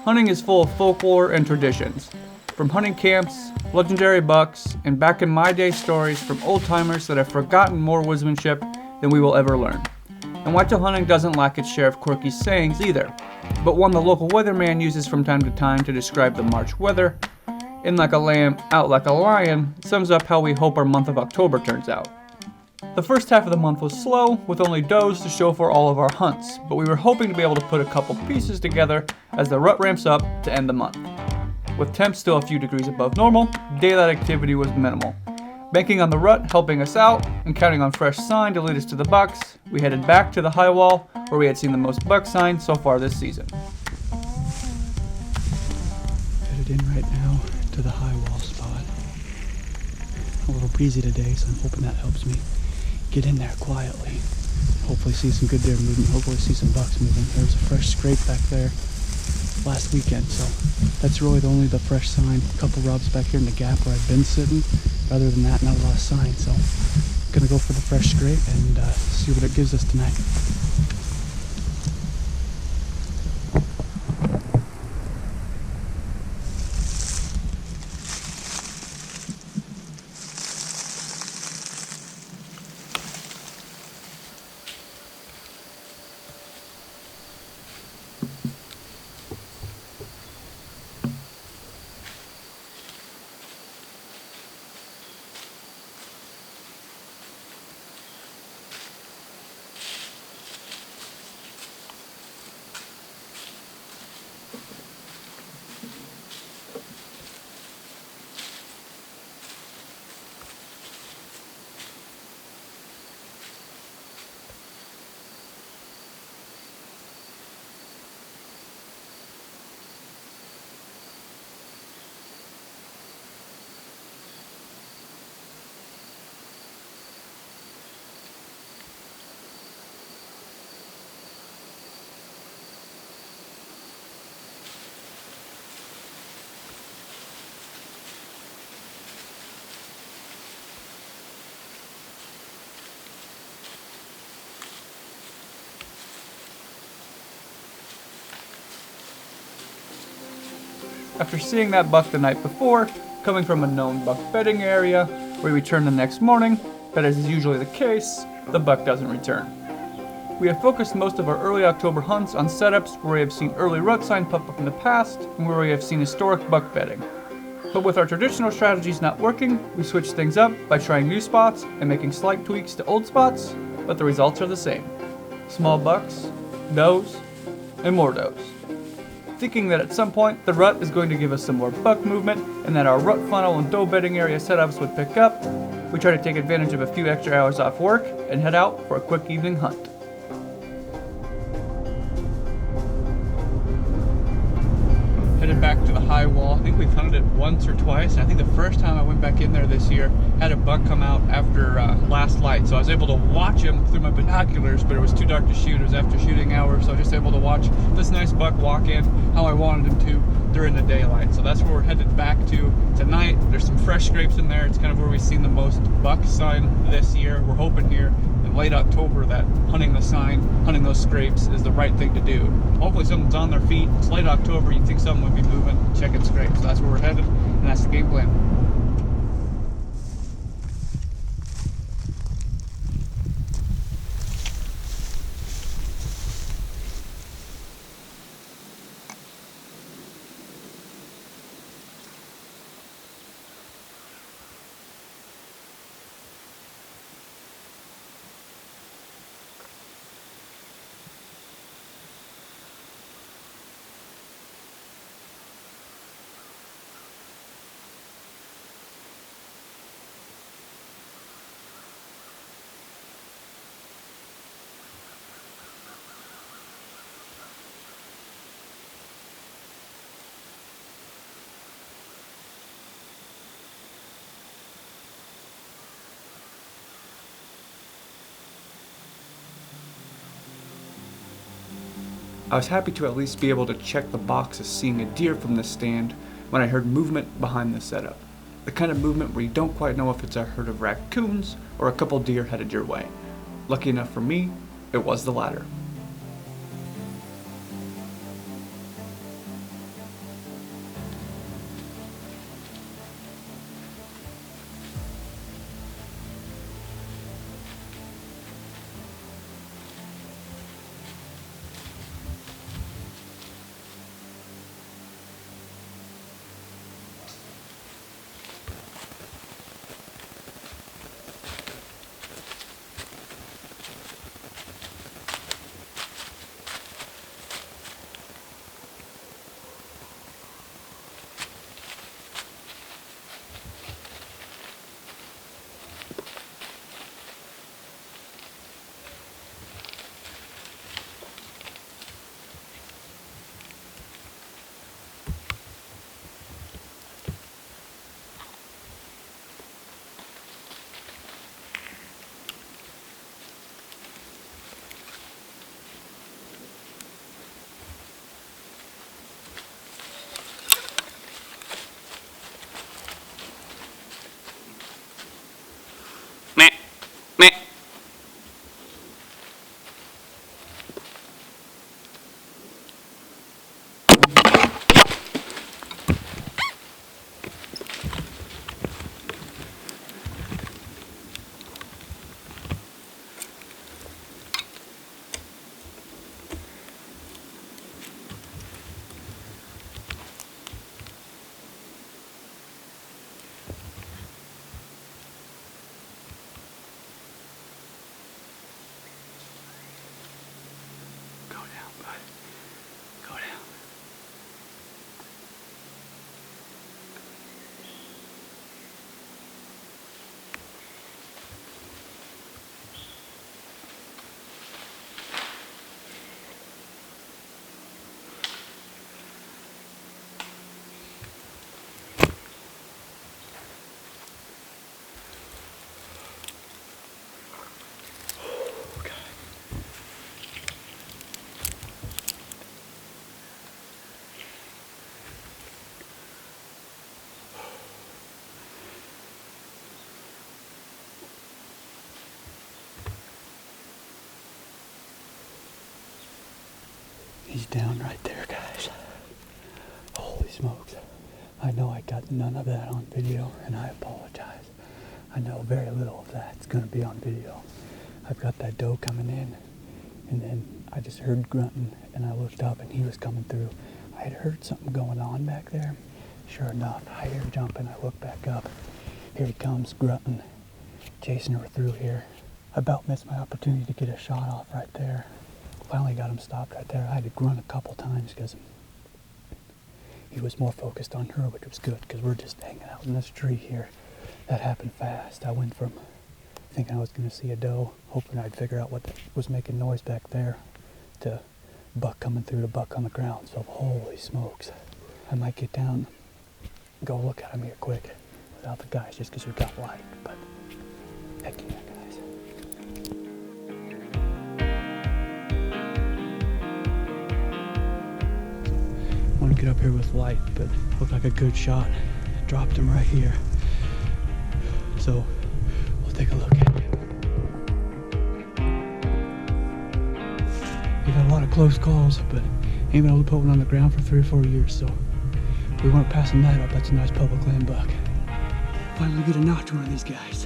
Hunting is full of folklore and traditions. From hunting camps, legendary bucks, and back in my day stories from old timers that have forgotten more woodsmanship than we will ever learn. And whitetail hunting doesn't lack its share of quirky sayings either, but one the local weatherman uses from time to time to describe the March weather, in like a lamb, out like a lion, sums up how we hope our month of October turns out. The first half of the month was slow, with only does to show for all of our hunts, but we were hoping to be able to put a couple pieces together as the rut ramps up to end the month. With temps still a few degrees above normal, daylight activity was minimal. Banking on the rut helping us out, and counting on fresh sign to lead us to the bucks, we headed back to the high wall where we had seen the most buck sign so far this season. Headed in right now to the high wall spot. A little breezy today, so I'm hoping that helps me get in there quietly. Hopefully see some good deer movement, hopefully see some bucks moving. There was a fresh scrape back there last weekend, so that's really only the fresh sign. A couple rubs back here in the gap where I've been sitting. Other than that, not a lot of sign, so I'm gonna go for the fresh scrape and see what it gives us tonight. After seeing that buck the night before, coming from a known buck bedding area, we return the next morning, but as is usually the case, the buck doesn't return. We have focused most of our early October hunts on setups where we have seen early rut sign pop up in the past and where we have seen historic buck bedding. But with our traditional strategies not working, we switched things up by trying new spots and making slight tweaks to old spots, but the results are the same. Small bucks, does, and more does. Thinking that at some point the rut is going to give us some more buck movement and that our rut funnel and doe bedding area setups would pick up, we try to take advantage of a few extra hours off work and head out for a quick evening hunt. Headed back to the high wall. I think we've hunted it once or twice, and I think the first time I went back in there this year had a buck come out after last light, so I was able to watch him through my binoculars, but it was too dark to shoot. It was after shooting hours, so I was just able to watch this nice buck walk in how I wanted him to during the daylight. So that's where we're headed back to tonight. There's some fresh scrapes in there. It's kind of where we've seen the most buck sign this year. We're hoping here in late October that hunting the sign, hunting those scrapes is the right thing to do. Hopefully something's on their feet. It's late October, you'd think something would be moving, checking scrapes. So that's where we're headed, and that's the game plan. I was happy to at least be able to check the box of seeing a deer from the stand when I heard movement behind the setup. The kind of movement where you don't quite know if it's a herd of raccoons or a couple deer headed your way. Lucky enough for me, it was the latter. down right there, guys. Holy smokes. I know I got none of that on video, and I apologize. I know very little of that's going to be on video. I've got that doe coming in, and then I just heard grunting, and I looked up, and he was coming through. I had heard something going on back there. Sure enough, I hear jumping. I look back up. Here he comes, grunting, chasing her through here. I about missed my opportunity to get a shot off right there. Finally got him stopped right there. I had to grunt a couple times because he was more focused on her, which was good because we're just hanging out in this tree here. That happened fast. I went from thinking I was going to see a doe, hoping I'd figure out what was making noise back there, to buck coming through to buck on the ground. So holy smokes. I might get down, go look at him here quick without the guys just because we got light. But heck yeah, guys. I want to get up here with light, but looked like a good shot. Dropped him right here. So we'll take a look at it. We've had a lot of close calls, but ain't been able to put one on the ground for 3 or 4 years, so we weren't passing that up. That's a nice public land buck. Finally get a notch one of these guys.